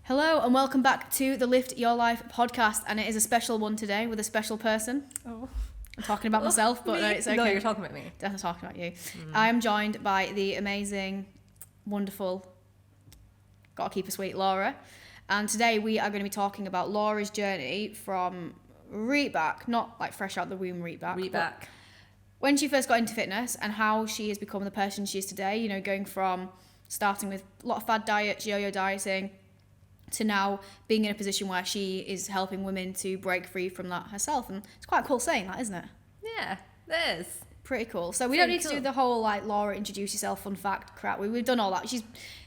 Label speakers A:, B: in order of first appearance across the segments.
A: Hello and welcome back to the Lift Your Life podcast, and it is a special one today with a special person.
B: Oh,
A: I'm talking about myself, but no, it's okay.
B: No, you're talking about me.
A: Definitely talking about you. I am joined by the amazing, wonderful, gotta keep it sweet, Laura. And today we are going to be talking about Laura's journey from right back, not like fresh out the womb right back, when she first got into fitness and how she has become the person she is today. You know, going from starting with a lot of fad diets, yo-yo dieting, to now being in a position where she is helping women to break free from that herself. And it's quite cool saying that, isn't it?
B: Yeah, it is.
A: Pretty cool. So we don't need to do the whole like Laura introduce yourself fun fact crap. We've done all that.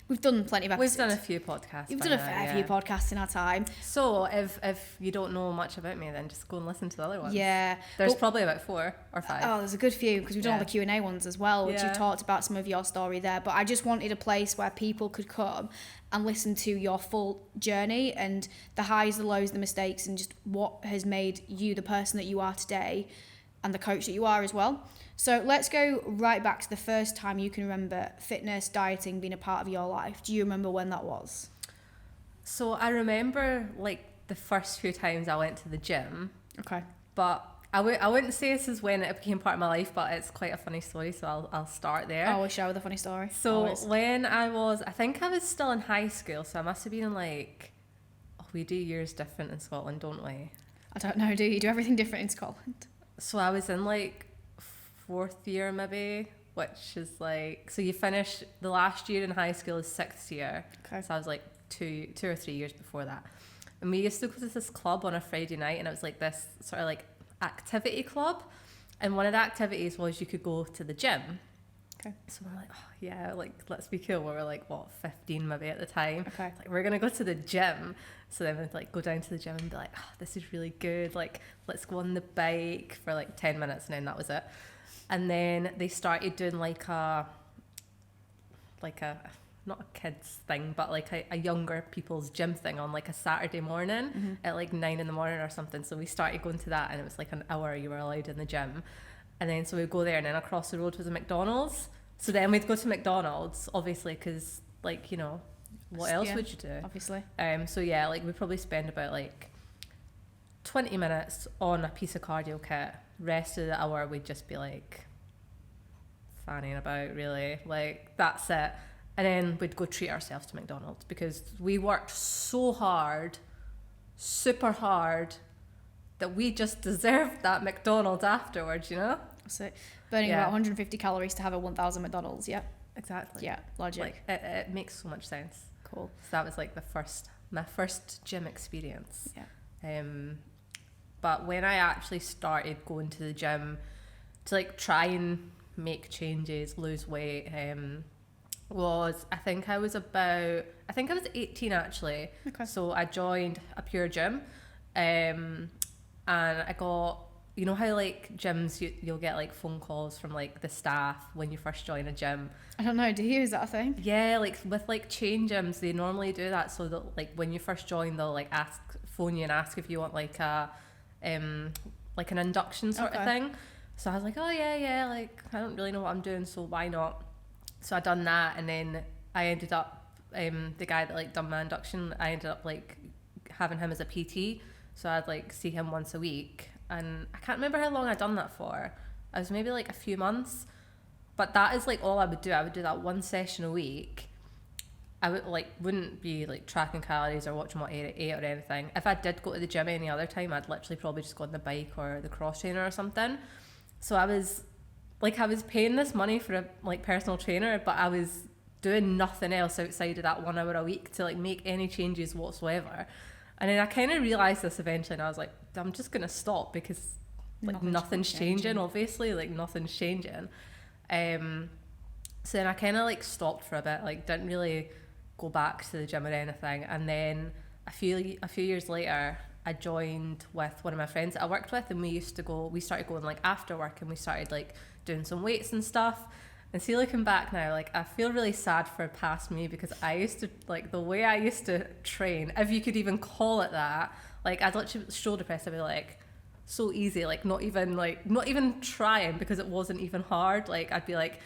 A: We've done plenty of episodes.
B: We've done a few podcasts.
A: We've done a fair few podcasts in our time.
B: So if you don't know much about me, then just go and listen to the other ones.
A: Yeah.
B: There's probably about 4 or 5.
A: Oh, there's a good few because we've done all the Q&A ones as well, which you've talked about some of your story there. But I just wanted a place where people could come and listen to your full journey and the highs, the lows, the mistakes, and just what has made you the person that you are today and the coach that you are as well. So let's go right back to the first time you can remember fitness, dieting being a part of your life. Do you remember when that was?
B: So I remember like the first few times I went to the gym.
A: Okay.
B: But I wouldn't say this is when it became part of my life, but it's quite a funny story, so I'll start there.
A: Always share with a funny story.
B: So
A: Always.
B: When I think I was still in high school, so I must have been like, we do years different in Scotland, don't we?
A: I don't know, do you do everything different in Scotland?
B: So I was in like 4th year maybe, which is like, so you finish the last year in high school is 6th year.
A: Okay.
B: So I was like two or 3 years before that. And we used to go to this club on a Friday night, and it was like this sort of like activity club. And one of the activities was you could go to the gym.
A: Okay.
B: So we're like, oh yeah, like let's be cool. We were like, what, 15 maybe at the time.
A: Okay.
B: Like, we're gonna go to the gym. So then we'd like go down to the gym and be like, oh, this is really good. Like, let's go on the bike for like 10 minutes, and then that was it. And then they started doing like a not a kids thing, but like a younger people's gym thing on like a Saturday morning at like 9 a.m. or something. So we started going to that, and it was like an hour you were allowed in the gym. And then so we'd go there, and then across the road was a McDonald's. So then we'd go to McDonald's, obviously, because like, you know, what else would you do?
A: Obviously.
B: So yeah, like we'd probably spend about like 20 minutes on a piece of cardio kit. Rest of the hour we'd just be like fanning about, really, like that's it. And then we'd go treat ourselves to McDonald's because we worked so hard, super hard, that we just deserved that McDonald's afterwards, you know.
A: So burning about 150 calories to have a 1,000 McDonald's. Yeah.
B: Exactly.
A: Yeah, logic.
B: Like it makes so much sense.
A: Cool.
B: So that was like my first gym experience.
A: Yeah.
B: But when I actually started going to the gym to like try and make changes, lose weight, I think I was 18 actually.
A: Okay.
B: So I joined a pure gym, and I got, you know how like gyms you'll get like phone calls from like the staff when you first join a gym.
A: I don't know, do you? Is that a thing?
B: Yeah, like with like chain gyms, they normally do that so that like when you first join, they'll like phone you and ask if you want like like an induction sort of thing. So I was like, oh yeah, like I don't really know what I'm doing, so why not? So I done that, and then I ended up the guy that like done my induction, I ended up like having him as a PT. So I'd like see him once a week, and I can't remember how long I'd done that for. I was maybe like a few months, but that is like all I would do. I would do that one session a week. I wouldn't be like tracking calories or watching what I ate or anything. If I did go to the gym any other time, I'd literally probably just go on the bike or the cross trainer or something. So I was paying this money for a like personal trainer, but I was doing nothing else outside of that 1 hour a week to like make any changes whatsoever. And then I kind of realised this eventually, and I was like, I'm just going to stop because like nothing's changing, obviously, like nothing's changing. So then I kind of like stopped for a bit, like didn't really go back to the gym or anything. And then a few years later, I joined with one of my friends that I worked with, and we started going like after work, and we started like doing some weights and stuff. And see, looking back now, like I feel really sad for past me, because I used to, like the way I used to train, if you could even call it that, like I'd literally shoulder press, I'd be like so easy, like not even trying, because it wasn't even hard. Like I'd be like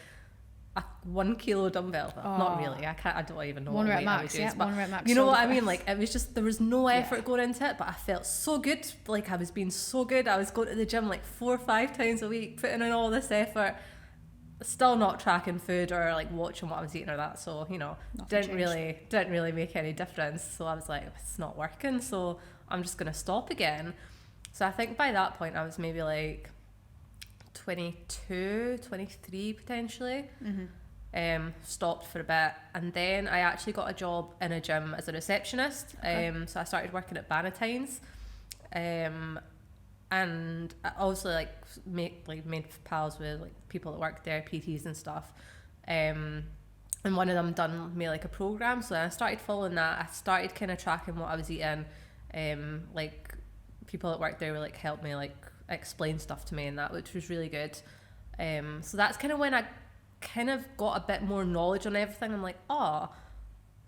B: a 1 kilo dumbbell. Well, not really. I don't even know
A: one
B: what
A: rep
B: weight
A: max,
B: I would use,
A: yeah,
B: but
A: one rep max.
B: you know what I
A: shoulder
B: mean?
A: press.
B: Like, it was just, there was no effort going into it, but I felt so good. Like, I was being so good. I was going to the gym like 4 or 5 times a week, putting in all this effort, still not tracking food or like watching what I was eating or that. So, you know, didn't really make any difference. So I was like, it's not working, so I'm just gonna stop again. So I think by that point I was maybe like 22, 23 potentially. Stopped for a bit, and then I actually got a job in a gym as a receptionist. So I started working at Bannatyne's, and I also made pals with like people that worked there, PTs and stuff. And one of them done me like a program, so I started following that. I started kind of tracking what I was eating. Like people that worked there were like helped me like explain stuff to me and that, which was really good. So that's kind of when I kind of got a bit more knowledge on everything. I'm like,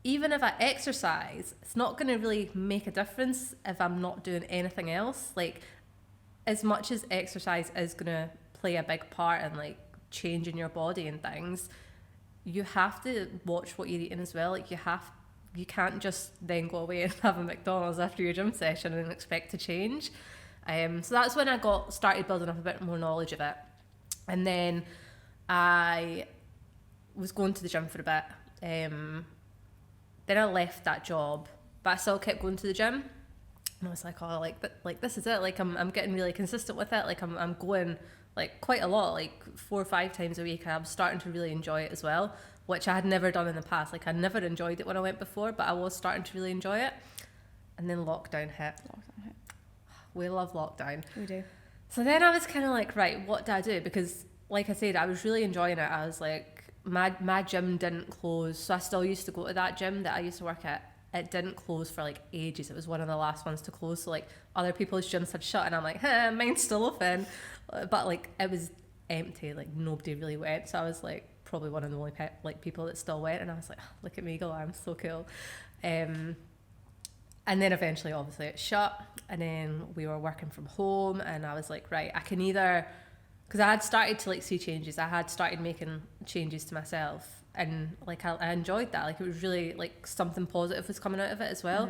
B: even if I exercise, it's not going to really make a difference if I'm not doing anything else. Like, as much as exercise is going to play a big part in like changing your body and things, you have to watch what you're eating as well. Like, you can't just then go away and have a McDonald's after your gym session and expect to change. So that's when I started building up a bit more knowledge of it. And then I was going to the gym for a bit. Then I left that job, but I still kept going to the gym. And I was like, like this is it. Like, I'm getting really consistent with it. Like, I'm going like quite a lot, like 4 or 5 times a week. I'm starting to really enjoy it as well, which I had never done in the past. Like, I never enjoyed it when I went before, but I was starting to really enjoy it. And then lockdown hit. We love lockdown.
A: We do.
B: So then I was kind of like, right, what do I do? Because like I said, I was really enjoying it. I was like, my gym didn't close, so I still used to go to that gym that I used to work at. It didn't close for like ages. It was one of the last ones to close. So like other people's gyms had shut, and I'm like, mine's still open, but like it was empty. Like nobody really went. So I was like probably one of the only people that still went, and I was like, look at me go, I'm so cool. And then eventually, obviously, it shut, and then we were working from home, and I was like, right, I can either. Because I had started to like see changes. I had started making changes to myself, and like I enjoyed that. Like, it was really like something positive was coming out of it as well.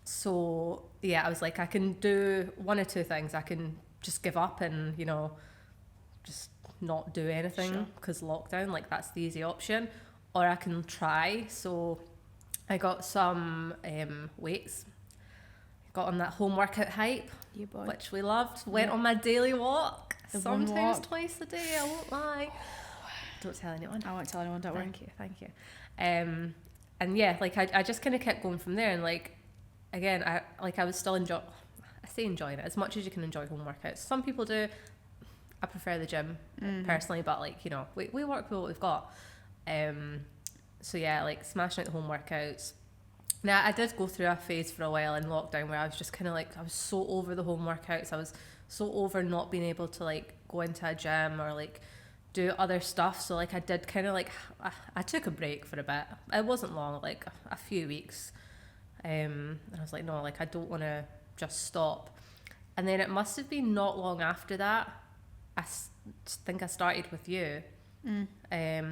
B: So yeah, I was like, I can do one or two things. I can just give up and, you know, just not do anything because lockdown, like that's the easy option, or I can try. So I got some weights. Got on that home workout hype, which we loved. Went on my daily walk, sometimes twice a day, I won't lie. Don't tell anyone.
A: I won't tell anyone, don't worry.
B: Thank you. And yeah, like I just kind of kept going from there. And like, again, I was still enjoying it as much as you can enjoy home workouts. Some people do. I prefer the gym personally, but like, you know, we work with what we've got. So yeah, like smashing out the home workouts. Now, I did go through a phase for a while in lockdown where I was just kind of like, I was so over the home workouts. I was so over not being able to like go into a gym or like do other stuff. So like I did kind of like, I took a break for a bit. It wasn't long, like a few weeks. And I was like, no, like I don't want to just stop. And then it must have been not long after that, I think I started with you.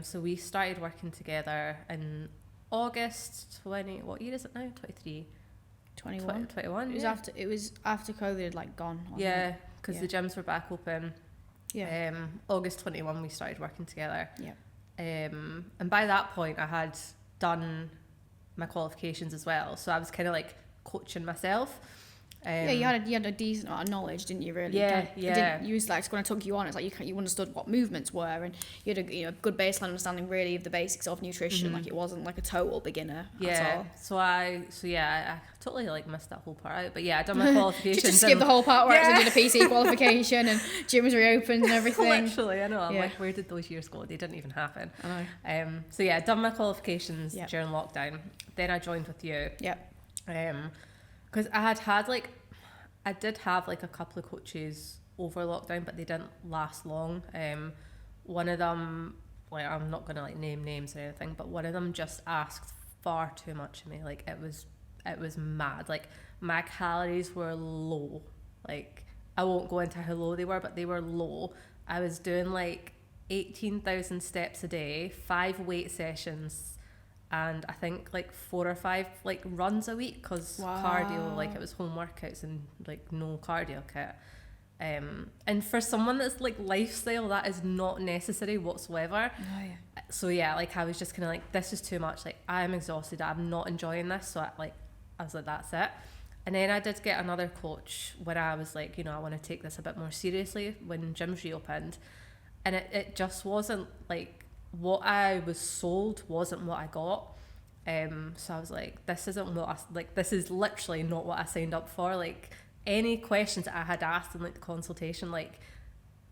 B: So we started working together in August 20, what year is it now? 23?
A: 21.
B: 21,
A: It was after COVID had like gone.
B: Yeah, because the gyms were back open.
A: Yeah.
B: August 21 we started working together.
A: Yeah.
B: And by that point I had done my qualifications as well. So I was kind of like coaching myself.
A: You had a decent amount of knowledge, didn't you? Really? You was like, when I took you on, it's like you understood what movements were, and you had a good baseline understanding really of the basics of nutrition. Like it wasn't like a total beginner at all.
B: So I totally like missed that whole part out. But yeah, I done my qualifications.
A: Just skip the whole part where I did a PC qualification and gyms reopened and everything.
B: Literally, I know. I'm like, where did those years go? They didn't even happen. I know. So yeah, I done my qualifications during lockdown. Then I joined with you. Yep. Because I did have like a couple of coaches over lockdown, but they didn't last long. One of them, like I'm not gonna like name names or anything, but one of them just asked far too much of me. Like it was mad. Like my calories were low. Like I won't go into how low they were, but they were low. I was doing like 18,000 steps a day, 5 weight sessions, and I think like 4 or 5 like runs a week, because cardio, like it was home workouts and like no cardio kit. And for someone that's like lifestyle, that is not necessary whatsoever.
A: Oh, yeah.
B: So yeah, like I was just kind of like, this is too much. Like I'm exhausted. I'm not enjoying this. So I was like, that's it. And then I did get another coach when I was like, you know, I want to take this a bit more seriously when gyms reopened. And it just wasn't like what I was sold wasn't what I got. So I was like, this isn't what this is literally not what I signed up for. Like any questions that I had asked in like the consultation, like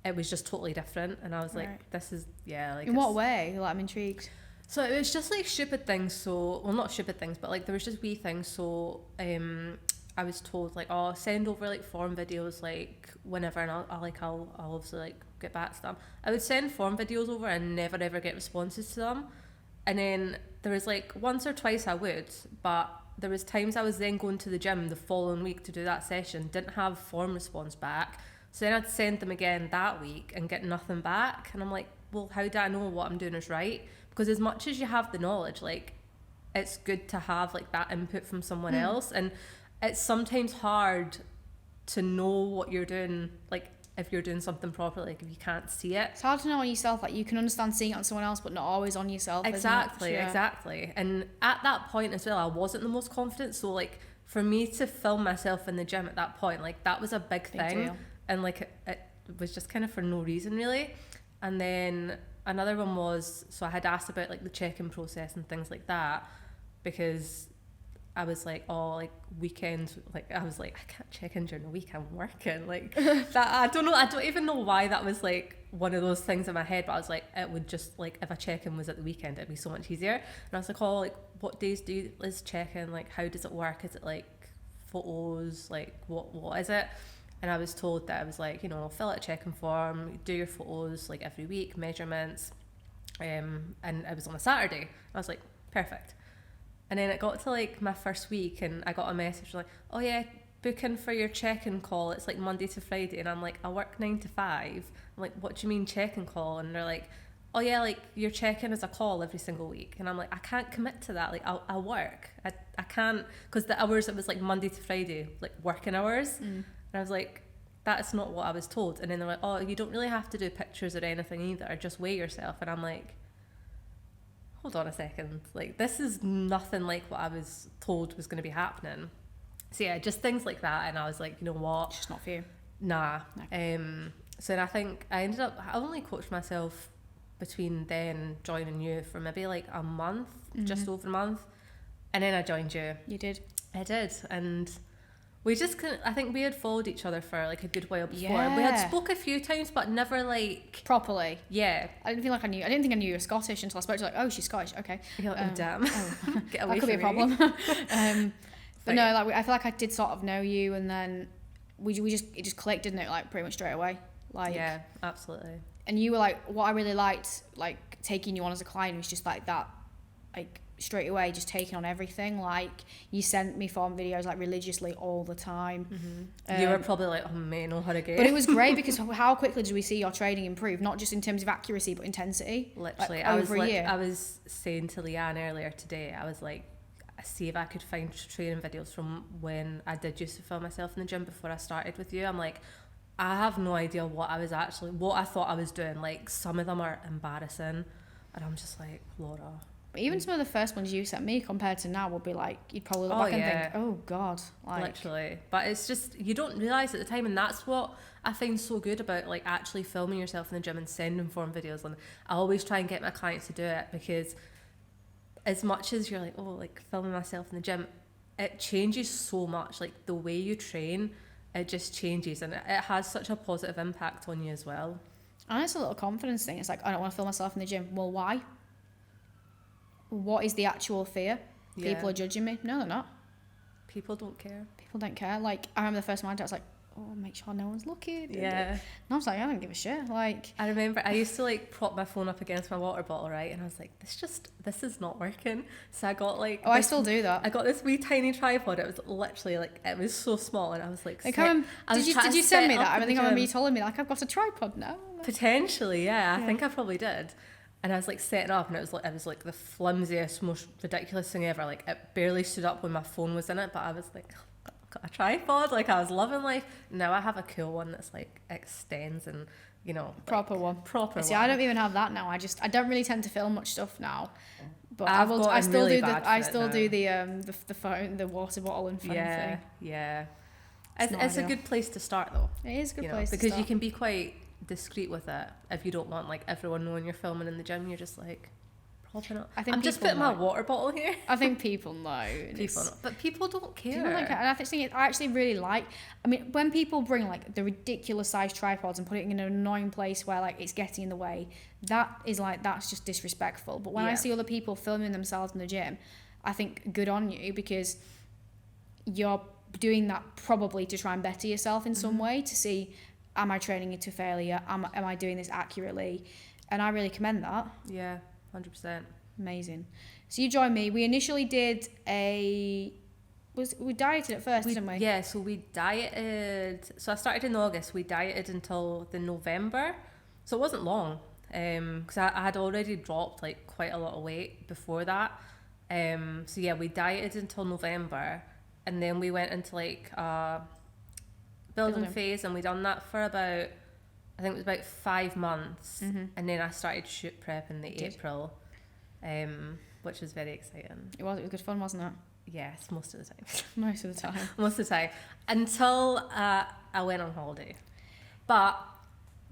B: it was just totally different. And I was like, this is, yeah. Like
A: in what way? Like, I'm intrigued.
B: So it was just like stupid things. So, well, not stupid things, but like there was just wee things. So I was told like, oh, send over like form videos like whenever, and I'll obviously like get back to them. I would send form videos over and never ever get responses to them. And then there was like once or twice I would, but there was times I was then going to the gym the following week to do that session, didn't have form response back. So then I'd send them again that week and get nothing back. And I'm like, well, how do I know what I'm doing is right? Because as much as you have the knowledge, like it's good to have like that input from someone else. And it's sometimes hard to know what you're doing, like if you're doing something properly, like if you can't see it.
A: It's hard to know on yourself. Like you can understand seeing it on someone else, but not always on yourself.
B: Exactly. And at that point as well, I wasn't the most confident. So like for me to film myself in the gym at that point, like that was a big thing. Deal. And like it was just kind of for no reason really. And then another one was, so I had asked about like the check-in process and things like that, because I was like, oh, like weekends, like I was like, I can't check in during the week, I'm working, like that. I don't even know why that was like one of those things in my head, but I was like, it would just like, if a check-in was at the weekend, it'd be so much easier. And I was like, oh, like what days is check-in, like how does it work? Is it like photos, like what is it? And I was told that I was like, you know, fill out a check-in form, do your photos like every week, measurements, and it was on a Saturday. I was like, perfect. And then it got to like my first week and I got a message like, oh yeah, book in for your check-in call. It's like Monday to Friday. And I'm like, I work 9 to 5. I'm like, what do you mean check-in call? And they're like, oh yeah, like your check-in is a call every single week. And I'm like, I can't commit to that. Like I'll work. I can't, because the hours, it was like Monday to Friday, like working hours. And I was like, that's not what I was told. And then they're like, oh, you don't really have to do pictures or anything either. Just weigh yourself. And I'm like, hold on a second, like this is nothing like what I was told was going to be happening. So yeah, just things like that. And I was like, you know what,
A: it's just not for you.
B: No. So then I think I only coached myself between then joining you for maybe like a month, just over a month, and then I joined you.
A: You did.
B: I did. And we just I think we had followed each other for like a good while before.
A: Yeah.
B: We had spoke a few times, but never like
A: properly.
B: Yeah.
A: I didn't think I knew you were Scottish until I spoke to you, like, oh, she's Scottish, okay.
B: You're like, oh damn. Get away
A: that could be a problem. But no, like I feel like I did sort of know you, and then it just clicked, didn't it? Like pretty much straight away. Like
B: yeah, absolutely.
A: And you were like, what I really liked, like taking you on as a client was just like that, like straight away just taking on everything. Like you sent me form videos like religiously all the time.
B: You were probably like, oh man, know how to get.
A: But it was great because how quickly did we see your training improve, not just in terms of accuracy but intensity.
B: Literally,
A: like, over a year.
B: I was saying to Leanne earlier today, I was like, see if I could find training videos from when I did used to film myself in the gym before I started with you. I'm like, I have no idea what I thought I was doing. Like some of them are embarrassing, and I'm just like, Laura.
A: But even some of the first ones you sent me compared to now would be like, you'd probably look back and think, oh God. Like,
B: literally. But it's just, you don't realise at the time, and that's what I find so good about like actually filming yourself in the gym and sending form videos. And I always try and get my clients to do it, because as much as you're like, oh, like filming myself in the gym, it changes so much. Like the way you train, it just changes, and it has such a positive impact on you as well.
A: And it's a little confidence thing. It's like, I don't want to film myself in the gym. Well, why? What is the actual fear? Yeah. People are judging me. No, they're not.
B: People don't care.
A: People don't care. Like, I remember the first time I was like, oh, make sure no one's looking.
B: Yeah.
A: And I was like, I don't give a shit. Like,
B: I remember I used to like prop my phone up against my water bottle, right? And I was like, this is not working. So I got like,
A: I still do that.
B: I got this wee tiny tripod. It was literally like, it was so small, and I was like,
A: did you send me that? I think I remember you telling me like, I've got a tripod now.
B: Potentially, yeah. I think I probably did. And I was like setting up, and it was like the flimsiest, most ridiculous thing ever. Like, it barely stood up when my phone was in it, but I was like, oh, got a tripod. Like, I was loving life. Now I have a cool one that's like extends and, you know,
A: proper
B: like,
A: one.
B: Proper.
A: See,
B: one.
A: I don't even have that now. I don't really tend to film much stuff now. But
B: I still
A: do the phone, the water bottle and phone thing.
B: Yeah. It's a good place to start though.
A: It is a good place
B: because
A: to start.
B: you can be quite discreet with it if you don't want like everyone knowing you're filming in the gym. You're just like propping up. I'm just putting my water bottle here.
A: I think people know.
B: But people don't care.
A: People don't care. And I actually really like. I mean, when people bring like the ridiculous sized tripods and put it in an annoying place where like it's getting in the way, that's just disrespectful. But when I see other people filming themselves in the gym, I think good on you, because you're doing that probably to try and better yourself in some way, to see, am I training into failure? Am I doing this accurately? And I really commend that.
B: Yeah, 100%.
A: Amazing. So you joined me. We initially did we dieted at first, didn't we?
B: Yeah, so we dieted. So I started in August. We dieted until the November. So it wasn't long, because I had already dropped like quite a lot of weight before that. So yeah, we dieted until November, and then we went into like building phase, and we done that for about, I think it was about 5 months, and then I started shoot prep in April, which was very exciting.
A: It was good fun, wasn't it?
B: Yes, most of the time.
A: Most of the time.
B: Most of the time. Until I went on holiday. But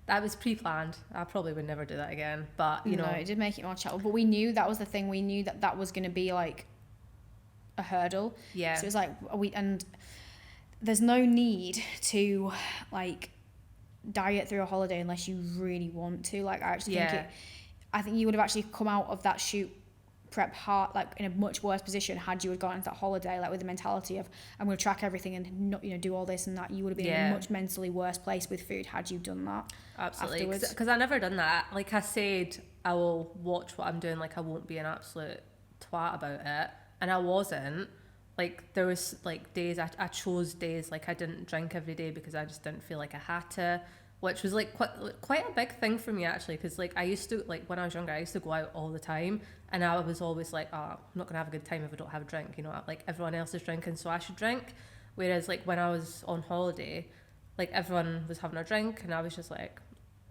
B: that was pre-planned. I probably would never do that again. But, you know.
A: It did make it more chatable. But we knew that was the thing. We knew that was going to be like a hurdle.
B: Yeah.
A: So it was like, and there's no need to like diet through a holiday unless you really want to. Like, I actually I think you would have actually come out of that shoot prep hard, like in a much worse position had you had gone into that holiday like with the mentality of, I'm going to track everything and not, do all this and that. You would have been in a much mentally worse place with food had you done that.
B: Absolutely, because I never done that. Like I said, I will watch what I'm doing, like I won't be an absolute twat about it, and I wasn't. Like there was like days I chose days like I didn't drink every day because I just didn't feel like I had to, which was like quite a big thing for me actually, because like I used to, like when I was younger, I used to go out all the time, and I was always like, oh, I'm not gonna have a good time if I don't have a drink, like everyone else is drinking, so I should drink. Whereas like when I was on holiday, like everyone was having a drink and I was just like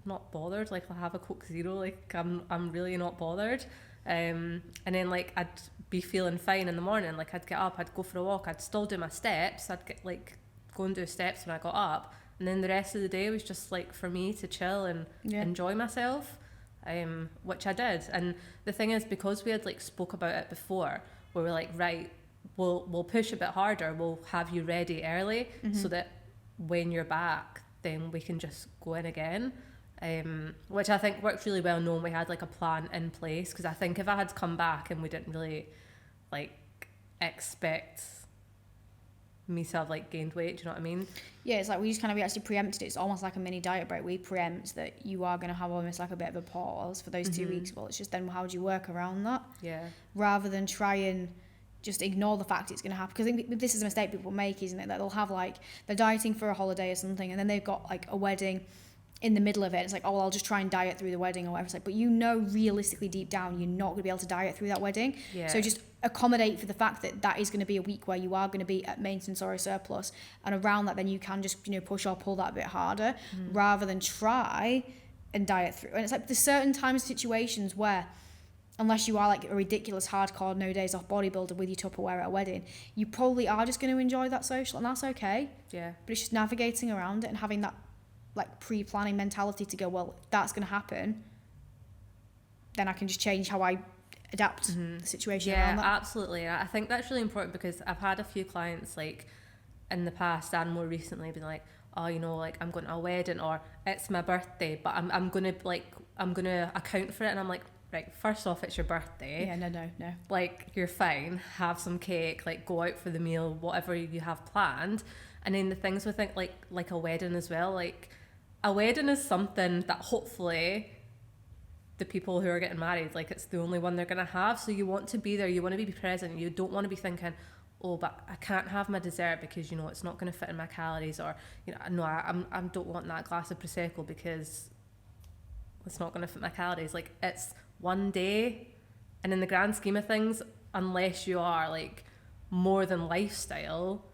B: not bothered. Like I'll have a Coke Zero, like I'm really not bothered. And then like I'd be feeling fine in the morning, like I'd get up, I'd go for a walk, I'd still do my steps, I'd get like go and do steps when I got up, and then the rest of the day was just like for me to chill and enjoy myself, which I did. And the thing is, because we had like spoke about it before, we were like, right, we'll push a bit harder, we'll have you ready early, so that when you're back then we can just go in again, which I think worked really well, knowing we had like a plan in place, because I think if I had come back and we didn't really like expect me to have like gained weight, do you know what I mean? Yeah,
A: it's like we actually preempted it. It's almost like a mini diet break. We preempt that you are going to have almost like a bit of a pause for those 2 weeks. Well, it's just then how do you work around that?
B: Yeah.
A: Rather than try and just ignore the fact it's going to happen. Because I think this is a mistake people make, isn't it? That they'll have like, they're dieting for a holiday or something, and then they've got like a wedding in the middle of it. It's like, oh, well, I'll just try and diet through the wedding or whatever. It's like, but realistically deep down, you're not going to be able to diet through that wedding.
B: Yeah.
A: So just accommodate for the fact that is going to be a week where you are going to be at maintenance or a surplus. And around that, then you can just, push or pull that a bit harder rather than try and diet through. And it's like there's certain times, situations where, unless you are like a ridiculous hardcore no days off bodybuilder with your Tupperware at a wedding, you probably are just going to enjoy that social, and that's okay.
B: Yeah.
A: But it's just navigating around it and having that like pre-planning mentality to go, well, if that's going to happen, then I can just change how I adapt the situation around that.
B: Yeah, absolutely. I think that's really important, because I've had a few clients like in the past and more recently been like, oh, like I'm going to a wedding or it's my birthday, but I'm gonna account for it, and I'm like, right, first off, it's your birthday.
A: Yeah, no.
B: Like, you're fine. Have some cake, like, go out for the meal, whatever you have planned. And then the things with it, like a wedding as well. Like, a wedding is something that hopefully the people who are getting married, like, it's the only one they're going to have. So you want to be there. You want to be present. You don't want to be thinking, oh, but I can't have my dessert because, you know, it's not going to fit in my calories. Or, you know, no, I don't want that glass of Prosecco because it's not going to fit my calories. Like, it's one day. And in the grand scheme of things, unless you are, like, more than lifestyle,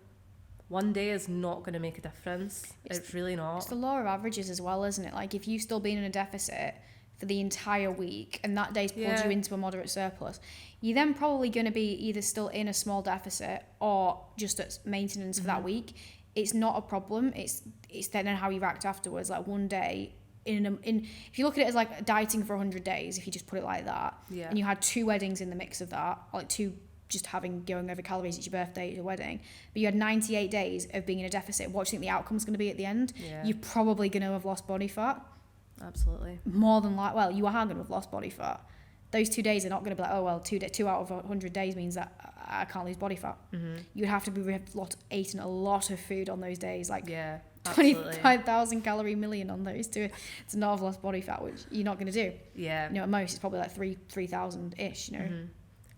B: one day is not going to make a difference. It's really not.
A: It's the law of averages as well, isn't it? Like, if you've still been in a deficit for the entire week and that day's pulled you into a moderate surplus, you're then probably going to be either still in a small deficit or just at maintenance for that week. It's not a problem. It's then how you react afterwards. Like, one day if you look at it as like dieting for 100 days, if you just put it like that, and you had 2 weddings in the mix of that, or like 2 just going over calories, it's your birthday, it's your wedding, but you had 98 days of being in a deficit, what do you think the outcome's going to be at the end? You're probably going to have lost body fat.
B: Absolutely.
A: More than like, well, you are going to have lost body fat. Those 2 days are not going to be like, oh, well, 2 out of 100 days means that I can't lose body fat. You'd have to be eating a lot of food on those days, like 25,000 calorie million on those to not have lost body fat, which you're not going to do.
B: Yeah.
A: You know, at most it's probably like 3,000-ish, you know.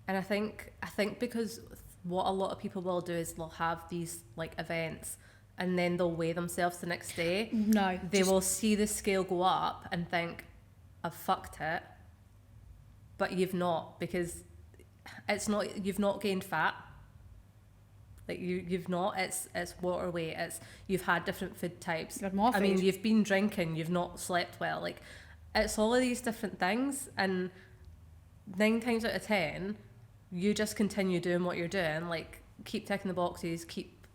B: And I think because what a lot of people will do is they'll have these like events and then they'll weigh themselves the next day.
A: No.
B: They will see the scale go up and think, I've fucked it. But you've not, because you've not gained fat. Like you've not, it's water weight, you've had different food types.
A: You've had more food.
B: I mean, you've been drinking, you've not slept well. Like, it's all of these different things, and 9 times out of 10, you just continue doing what you're doing, like keep ticking the boxes, keep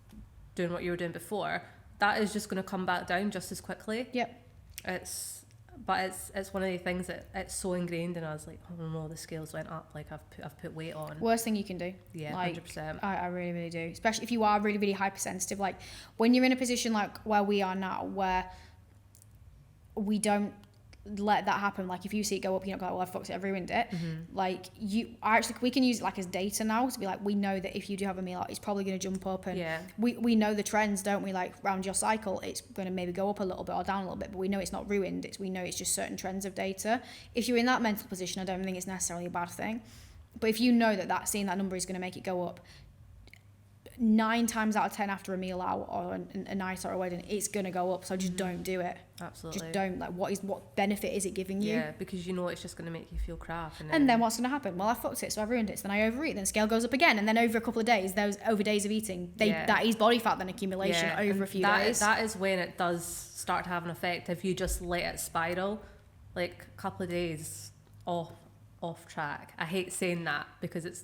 B: doing what you were doing before. That is just going to come back down just as quickly.
A: Yep.
B: It's one of the things that it's so ingrained in us. Like, oh no, the scales went up. Like, I've put weight on.
A: Worst thing you can do.
B: Yeah,
A: like,
B: 100%.
A: I really, really do. Especially if you are really, really hypersensitive. Like, when you're in a position like where we are now, where we don't let that happen. Like, if you see it go up, you're not going, well, I fucked it, I've ruined it. Like, we can use it like as data now to be like, we know that if you do have a meal out, it's probably going to jump up, and we know the trends, don't we? Like, around your cycle, it's going to maybe go up a little bit or down a little bit, but we know it's not ruined. We know it's just certain trends of data. If you're in that mental position, I don't think it's necessarily a bad thing. But if you know that seeing that number is going to make it go up, 9 times out of 10 after a meal out or a night or a wedding, it's going to go up. So just don't do it.
B: Absolutely.
A: Just don't. Like, what benefit is it giving you?
B: Yeah, because you know it's just going to make you feel crap.
A: And then what's going to happen? Well, I fucked it, so I ruined it. So then I overeat. Then the scale goes up again. And then over a couple of days, those over days of eating, that is body fat then accumulation over a few days.
B: That is when it does start to have an effect. If you just let it spiral, like a couple of days off track. I hate saying that because it's,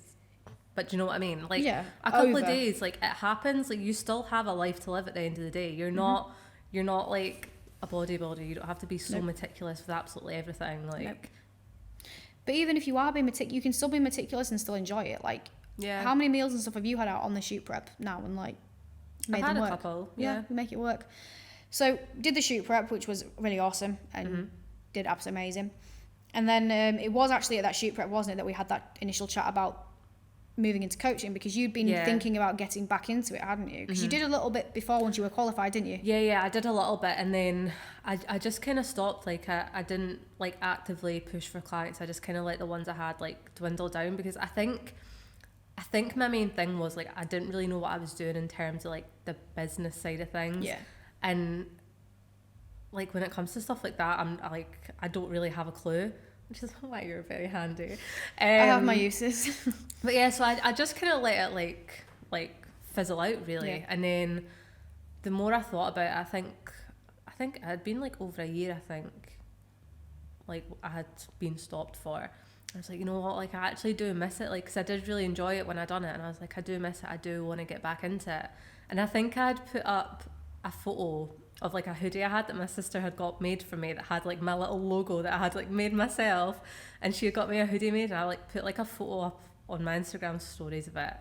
B: but do you know what I mean? Like, a couple of days, like, it happens. Like, you still have a life to live at the end of the day. You're not like a bodybuilder. You don't have to be so meticulous with absolutely everything. Like,
A: but even if you are being you can still be meticulous and still enjoy it. Like, how many meals and stuff have you had out on the shoot prep now and like made them work?
B: I've had a couple.
A: Yeah, make it work. So did the shoot prep, which was really awesome and did absolutely amazing. And then it was actually at that shoot prep, wasn't it, that we had that initial chat about moving into coaching, because you'd been thinking about getting back into it, hadn't you? Because you did a little bit before once you were qualified, didn't you?
B: Yeah, I did a little bit, and then I just kind of stopped. Like, I didn't like actively push for clients. I just kind of let the ones I had like dwindle down, because I think my main thing was like I didn't really know what I was doing in terms of like the business side of things. Yeah. And like when it comes to stuff like that, I don't really have a clue. Which is why you're very handy.
A: I have my uses.
B: But yeah, so I just kind of let it like fizzle out really. Yeah. And then the more I thought about it, I think it had been like over a year, I think, like I had been stopped for. I was like, you know what, like I actually do miss it, like, because I did really enjoy it when I done it, and I was like, I do miss it, I do want to get back into it. And I think I'd put up a photo of like a hoodie I had that my sister had got made for me, that had like my little logo that I had like made myself, and she had got me a hoodie made, and I like put like a photo up on my Instagram stories of it,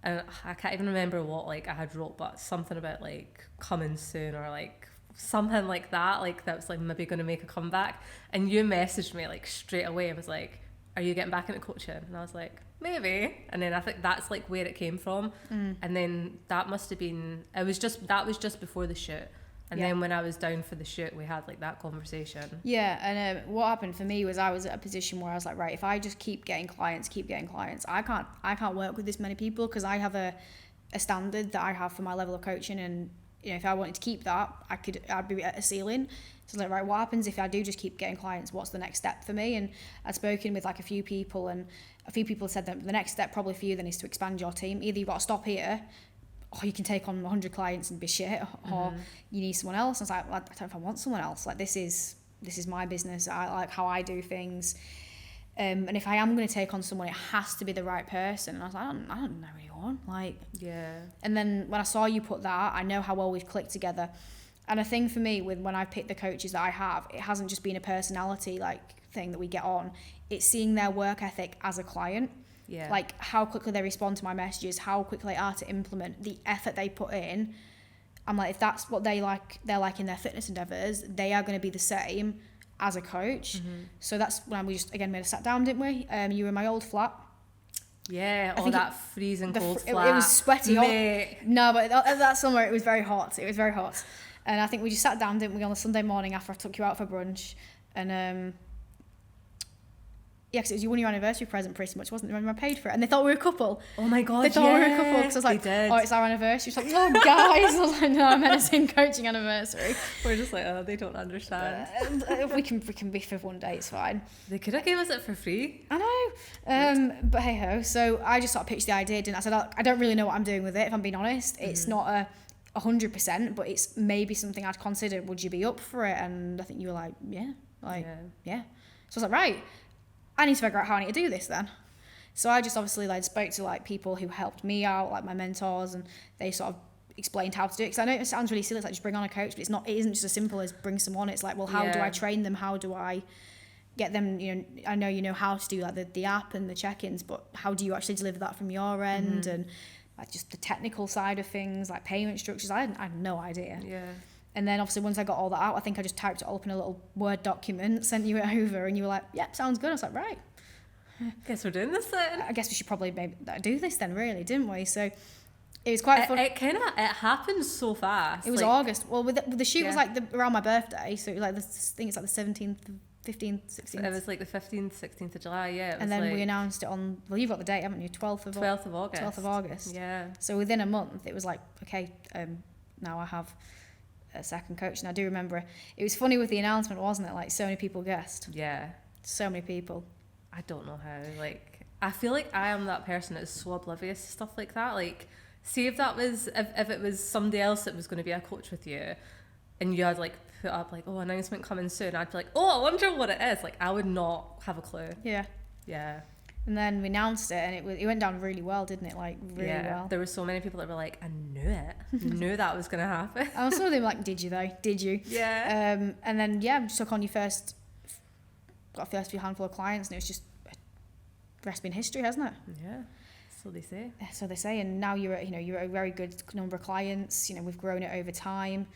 B: and I can't even remember what like I had wrote, but something about like coming soon or like something like that, like that was like maybe going to make a comeback. And you messaged me like straight away and was like, are you getting back into coaching? And I was like, maybe. And then I think that's like where it came from. And then that must have been, that was just before the shoot. And then when I was down for the shoot, we had like that conversation.
A: Yeah, and what happened for me was I was at a position where I was like, right, if I just keep getting clients, I can't work with this many people, because I have a standard that I have for my level of coaching, and you know, if I wanted to keep that, I'd be at a ceiling. So like, right, what happens if I do just keep getting clients? What's the next step for me? And I'd spoken with like a few people, and a few people said that the next step probably for you then is to expand your team. Either you've got to stop here, or you can take on 100 clients and be shit, or you need someone else. And I was like, well, I don't know if I want someone else. Like, this is my business. I like how I do things. And if I am going to take on someone, it has to be the right person. And I was like, I don't know anyone. Like,
B: yeah.
A: And then when I saw you put that, I know how well we've clicked together. And a thing for me with when I've picked the coaches that I have, it hasn't just been a personality like thing that we get on. It's seeing their work ethic as a client.
B: Yeah.
A: Like how quickly they respond to my messages, how quickly they are to implement, the effort they put in. I'm like, if that's what they're like in their fitness endeavours, they are going to be the same as a coach. So that's when we just again made a sat down, didn't we? You were in my old flat.
B: Yeah, all that freezing cold flat.
A: It was sweaty
B: hot.
A: No, but that summer it was very hot. And I think we just sat down, didn't we, on a Sunday morning after I took you out for brunch. And yeah, because it was one of your anniversary present pretty much, wasn't it? Remember I paid for it, and they thought we were a couple.
B: Oh my god,
A: they thought we were a couple, because I was like, oh, it's our anniversary. She's like, oh guys, I was like, no, I'm menacing coaching anniversary.
B: We're just like, oh, they don't understand.
A: We can be for one day, it's fine.
B: They could have gave us it for free.
A: I know, but hey ho. So I just sort of pitched the idea, didn't I? Said I don't really know what I'm doing with it. If I'm being honest, it's not 100%, but it's maybe something I'd consider. Would you be up for it? And I think you were like, yeah. So I was like, right, I need to figure out how I need to do this then. So I just obviously like spoke to like people who helped me out, like my mentors, and they sort of explained how to do it. Because I know it sounds really silly, it's like just bring on a coach, but it isn't just as simple as bring someone. It's like, well, how do I train them? How do I get them, you know, I know you know how to do like the app and the check-ins, but how do you actually deliver that from your end? And like just the technical side of things, like payment structures, I had no idea.
B: Yeah.
A: And then obviously once I got all that out, I think I just typed it all up in a little Word document, sent you it over, and you were like, yeah, sounds good. I was like, right.
B: Guess we're doing this then.
A: I guess we should probably maybe do this then, really, didn't we? So it was quite fun.
B: It happened so fast.
A: It was like, August. Well, with the shoot was like around my birthday, so it was like I think it's like the 17th, 15th, 16th.
B: It was like the 15th, 16th of July, yeah. It was
A: and then
B: like
A: we announced it on, well, you've got the date, haven't you? 12th of August. 12th of August.
B: Yeah.
A: So within a month, it was like, okay, now I have a second coach. And I do remember it was funny with the announcement, wasn't it? Like so many people guessed.
B: Yeah.
A: So many people.
B: I don't know how. Like, I feel like I am that person that's so oblivious to stuff like that. Like, see if it was somebody else that was going to be a coach with you, and you had like put up like, oh, announcement coming soon, I'd be like, oh, I wonder what it is. Like, I would not have a clue.
A: Yeah.
B: Yeah.
A: And then we announced it, and it went down really well, didn't it? Like really well.
B: There were so many people that were like, I knew it. Knew that was going to happen.
A: I was sort of them like, did you though? Did you?
B: Yeah.
A: And then took on got a first few handful of clients, and it was just the rest been history, hasn't it?
B: Yeah. So they say.
A: So they say, and now you're at a very good number of clients. You know, we've grown it over time.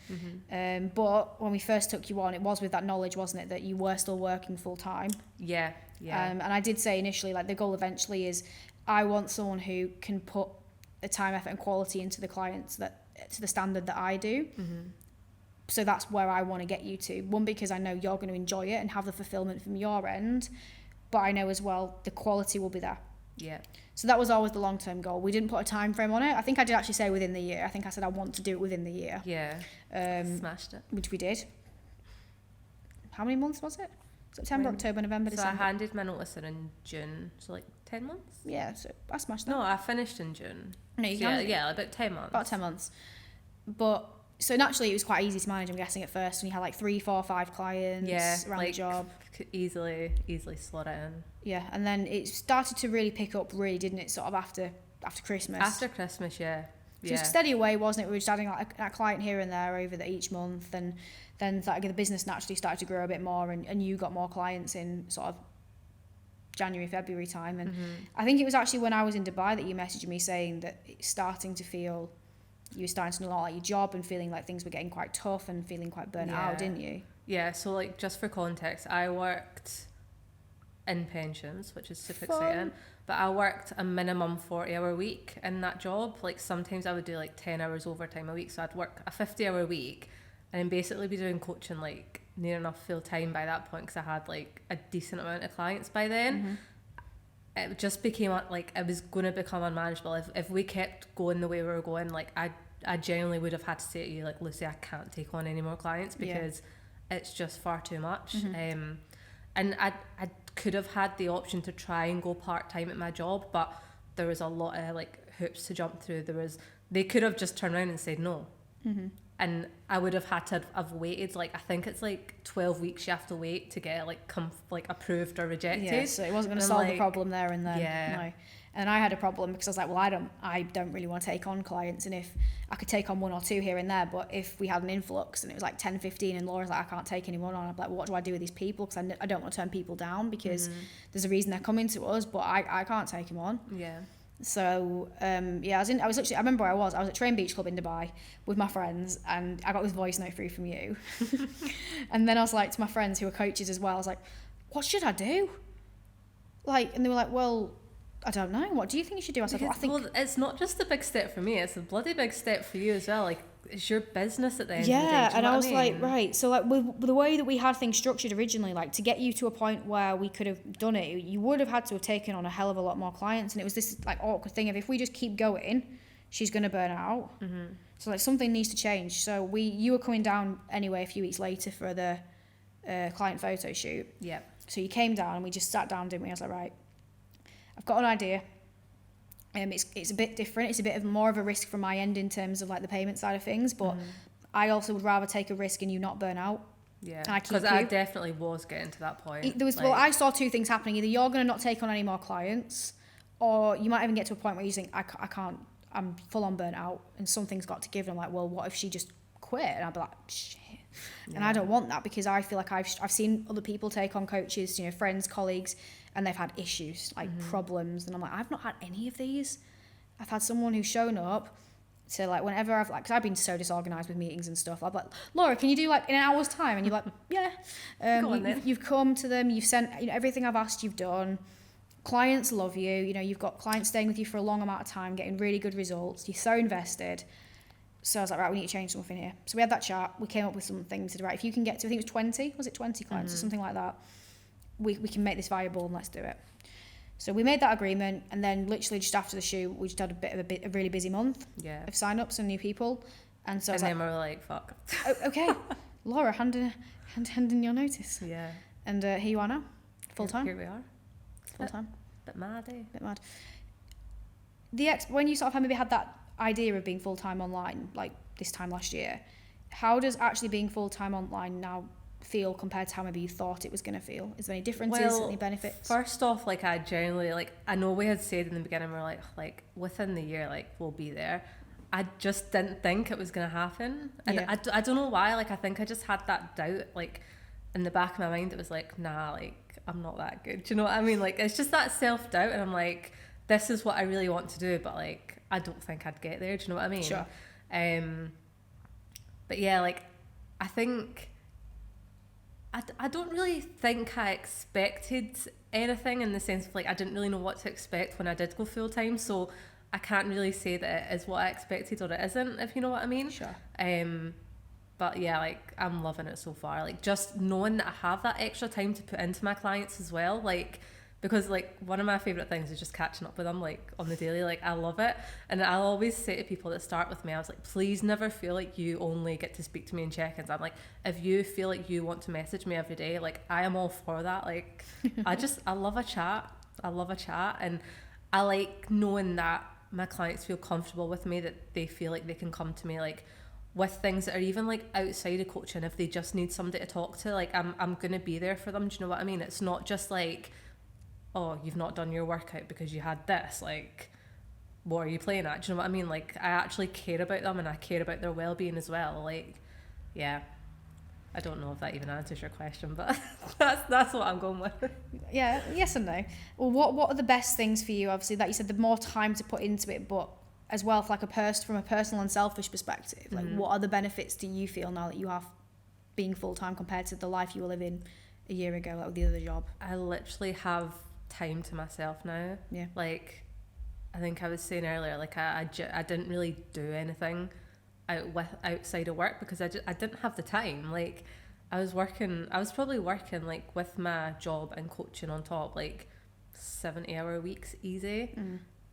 A: But when we first took you on, it was with that knowledge, wasn't it, that you were still working full time.
B: Yeah. Yeah.
A: And I did say initially, like the goal eventually is, I want someone who can put the time, effort, and quality into the clients to the standard that I do. So that's where I want to get you to. One, because I know you're going to enjoy it and have the fulfillment from your end, but I know as well the quality will be there.
B: Yeah.
A: So that was always the long-term goal. We didn't put a time frame on it. I think I did actually say within the year. I think I said I want to do it within the year.
B: Yeah. Smashed it.
A: Which we did. How many months was it? September, October, November, December.
B: So I handed my notice in June, so like 10 months?
A: Yeah, so I smashed that.
B: No, I finished in June.
A: No, you
B: about 10 months.
A: About 10 months. But, so naturally it was quite easy to manage, I'm guessing, at first, when you had like 3, 4, 5 clients around the job.
B: Easily slot it in.
A: Yeah, and then it started to really pick up, really, didn't it, sort of after Christmas?
B: After Christmas, yeah.
A: So it was steady away, wasn't it? We were just adding like a client here and there over each month, and then the business naturally started to grow a bit more, and you got more clients in sort of January, February time. And I think it was actually when I was in Dubai that you messaged me saying that it's starting to feel you were starting to not like your job and feeling like things were getting quite tough and feeling quite burnt out, didn't you?
B: Yeah, so like just for context, I worked in pensions, which is super
A: Fun.
B: exciting, but I worked a minimum 40-hour week in that job. Like sometimes I would do like 10 hours overtime a week, so I'd work a 50-hour week and then basically be doing coaching like near enough full time by that point, because I had like a decent amount of clients by then. It just became like it was going to become unmanageable if we kept going the way we were going. Like I genuinely would have had to say to you, like, Lucy, I can't take on any more clients because it's just far too much. And I could have had the option to try and go part-time at my job, but there was a lot of like hoops to jump through. They could have just turned around and said no. And I would have had to have waited, like, I think it's like 12 weeks you have to wait to get like approved or rejected.
A: Yeah, so it wasn't going to solve the problem there and then.
B: Yeah.
A: No. And I had a problem because I was like, well, I don't really want to take on clients, and if I could take on 1 or 2 here and there, but if we had an influx and it was like 10, 15 and Laura's like, I can't take anyone on, I'm like, what do I do with these people? Because I don't want to turn people down because there's a reason they're coming to us, but I can't take them on.
B: Yeah.
A: So I was literally, I remember where I was at Train Beach Club in Dubai with my friends, and I got this voice note through from you. And then I was like to my friends who are coaches as well, I was like, what should I do? Like, and they were like, well, I don't know. What do you think you should do? I said,
B: well, it's not just a big step for me, it's a bloody big step for you as well. Like, it's your business at the end of the day.
A: Yeah, and I was like,
B: mean?
A: right. So like with the way that we had things structured originally, like to get you to a point where we could have done it, you would have had to have taken on a hell of a lot more clients. And it was this like awkward thing of, if we just keep going, she's going to burn out. So like something needs to change. So you were coming down anyway a few weeks later for the client photo shoot.
B: Yeah.
A: So you came down and we just sat down, didn't we? I was like, right, I've got an idea. It's a bit different. It's a bit of more of a risk from my end in terms of like the payment side of things, but I also would rather take a risk and you not burn out.
B: Yeah,
A: because
B: I definitely was getting to that point.
A: I saw 2 things happening. Either you're going to not take on any more clients, or you might even get to a point where you think, I can't, I'm full on burnt out and something's got to give. And I'm like, well, what if she just quit? And I'd be like, shit. Yeah. And I don't want that, because I feel like I've seen other people take on coaches, you know, friends, colleagues, and they've had issues, like problems. And I'm like, I've not had any of these. I've had someone who's shown up to like, whenever I've like, because I've been so disorganized with meetings and stuff. I'm like, Laura, can you do like in an hour's time? And you're like, yeah. You've come to them, you've sent, you know, everything I've asked you've done. Clients love you. You know, you've got clients staying with you for a long amount of time, getting really good results. You're so invested. So I was like, right, we need to change something here. So we had that chat. We came up with some things to do. Right, if you can get to, I think it was 20. Was it 20 clients or something like that? We can make this viable and let's do it. So we made that agreement, and then literally just after the shoot, we just had a really busy month of sign-ups and new people. And so
B: then we were like, fuck.
A: Oh, okay, Laura, hand in your notice.
B: Yeah.
A: And here you are now, full-time.
B: Here we are.
A: Full-time.
B: Bit mad, eh?
A: Bit mad. When you sort of maybe had that idea of being full-time online, like this time last year, how does actually being full-time online now feel compared to how maybe you thought it was going to feel? Is there any differences, any benefits?
B: First off, like, I genuinely, like, I know we had said in the beginning, we're like within the year, like, we'll be there. I just didn't think it was going to happen. And I don't know why, like, I think I just had that doubt, like, in the back of my mind. It was like, nah, like, I'm not that good. Do you know what I mean? Like, it's just that self-doubt, and I'm like, this is what I really want to do, but like, I don't think I'd get there. Do you know what I mean?
A: Sure.
B: But yeah, like, I think I don't really think I expected anything, in the sense of like, I didn't really know what to expect when I did go full time, so I can't really say that it is what I expected or it isn't, if you know what I mean.
A: Sure.
B: But yeah, like, I'm loving it so far. Like, just knowing that I have that extra time to put into my clients as well, like, because like, one of my favourite things is just catching up with them, like, on the daily. Like, I love it. And I'll always say to people that start with me, I was like, please never feel like you only get to speak to me in check-ins. I'm like, if you feel like you want to message me every day, like, I am all for that. Like, I love a chat. And I like knowing that my clients feel comfortable with me, that they feel like they can come to me, like, with things that are even like outside of coaching. If they just need somebody to talk to, like, I'm gonna be there for them. Do you know what I mean? It's not just like, oh, you've not done your workout because you had this, like, what are you playing at? Do you know what I mean? Like, I actually care about them, and I care about their well-being as well. Like, yeah, I don't know if that even answers your question, but that's what I'm going with.
A: Yeah, yes and no. Well, what are the best things for you? Obviously, like you said, the more time to put into it, but as well, like from a personal and selfish perspective, like what other benefits do you feel now that you have being full-time compared to the life you were living a year ago, like with the other job?
B: I literally have time to myself now.
A: Yeah.
B: Like, I think I was saying earlier, like I didn't really do anything outside of work because I didn't have the time. Like, I was probably working like with my job and coaching on top, like 70-hour weeks easy.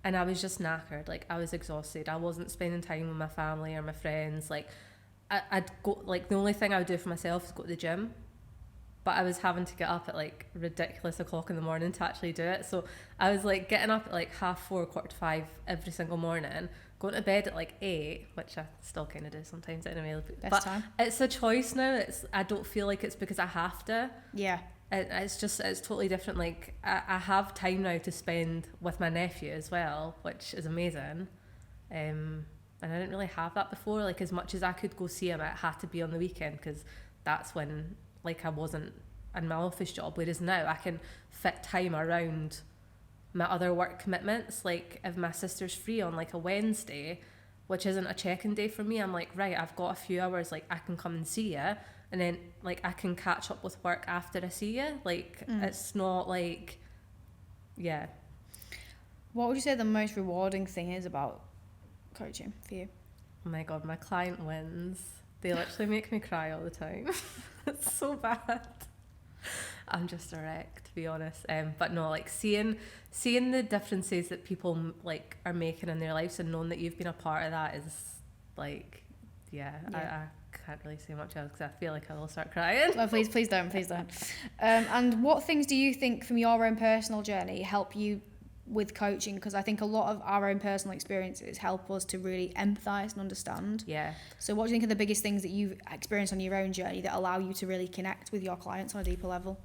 B: And I was just knackered. Like, I was exhausted. I wasn't spending time with my family or my friends. Like, I'd go, like, the only thing I would do for myself is go to the gym. But I was having to get up at like ridiculous o'clock in the morning to actually do it. So I was like getting up at like 4:30, 4:45 every single morning, going to bed at like 8, which I still kind of do sometimes anyway. But
A: time.
B: It's a choice now. I don't feel like it's because I have to.
A: Yeah.
B: It's totally different. Like, I have time now to spend with my nephew as well, which is amazing. And I didn't really have that before. Like, as much as I could go see him, it had to be on the weekend because that's when, like, I wasn't in my office job. Whereas now I can fit time around my other work commitments. Like, if my sister's free on like a Wednesday, which isn't a check-in day for me, I'm like, right, I've got a few hours, like I can come and see you, and then like I can catch up with work after I see you. Like, it's not like, yeah.
A: What would you say the most rewarding thing is about coaching for you?
B: Oh my God, my client wins. They literally make me cry all the time. It's so bad. I'm just a wreck, to be honest. But no, like seeing the differences that people like are making in their lives and knowing that you've been a part of that is like, yeah. I can't really say much else because I feel like I will start crying.
A: Well, please don't. And what things do you think from your own personal journey help you with coaching? Because I think a lot of our own personal experiences help us to really empathize and understand.
B: Yeah.
A: So what do you think are the biggest things that you've experienced on your own journey that allow you to really connect with your clients on a deeper level?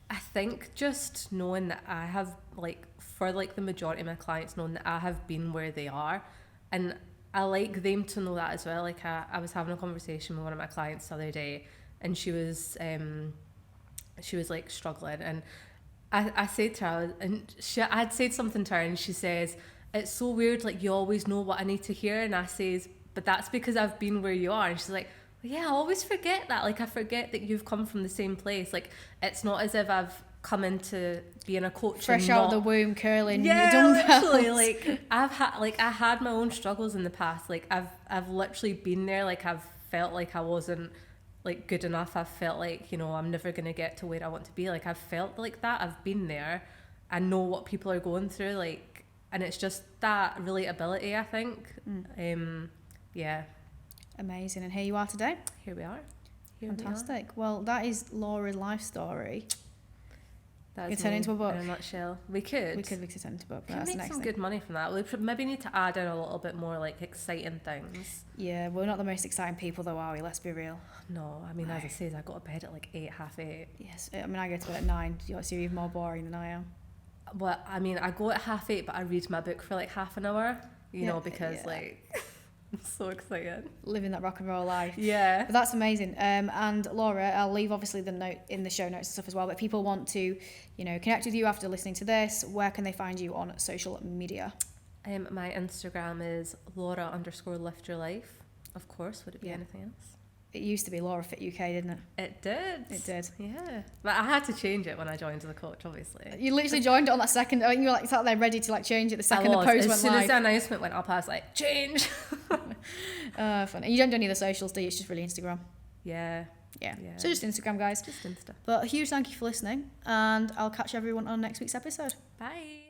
B: I think just knowing that I have, like, for like the majority of my clients, knowing that I have been where they are, and I like them to know that as well. Like, I was having a conversation with one of my clients the other day, and she was like struggling, and I said to her, and I'd said something to her, and she says, it's so weird, like, you always know what I need to hear. And I says, but that's because I've been where you are. And she's like, well, yeah, I always forget that. Like, I forget that you've come from the same place. Like, it's not as if I've come into being a coach
A: fresh out of the womb, curling.
B: Yeah, literally. Like, I had my own struggles in the past. Like, I've literally been there. Like, I've felt like I wasn't like good enough. I've felt like, you know, I'm never gonna get to where I want to be. Like, I've felt like that. I've been there. I know what people are going through. Like, and it's just that relatability, I think. Yeah.
A: Amazing. And here you are today.
B: Here we are.
A: Fantastic. Well, that is Laura's life story.
B: That
A: we could turn it into a book.
B: In a nutshell. We could
A: turn it into a book.
B: We could make some good money from that. We maybe need to add in a little bit more like exciting things.
A: Yeah, we're not the most exciting people though, are we? Let's be real.
B: No, I mean, as I say, I got to bed at like 8, 8:30.
A: Yes, I mean, I go to bed at 9. So you're even more boring than I am.
B: Well, I mean, I go at 8:30, but I read my book for like half an hour, you know, because like... I'm so excited. Living
A: that rock and roll life.
B: Yeah.
A: But that's amazing. And Laura, I'll leave obviously the note in the show notes and stuff as well. But if people want to, you know, connect with you after listening to this, where can they find you on social media?
B: My Instagram is Laura_lift your life. Of course, would it be anything else?
A: It used to be Laura Fit UK, didn't it?
B: It did.
A: It did.
B: Yeah. But I had to change it when I joined as a coach, obviously. You
A: literally joined it on that second. I think you were like sat there ready to like change it the second the post went live.
B: As soon as the announcement went up, I was like, change.
A: Fun. And you don't do any of the socials, do you? It's just really Instagram.
B: Yeah.
A: So just Instagram, guys.
B: Just Insta.
A: But a huge thank you for listening, and I'll catch everyone on next week's episode.
B: Bye.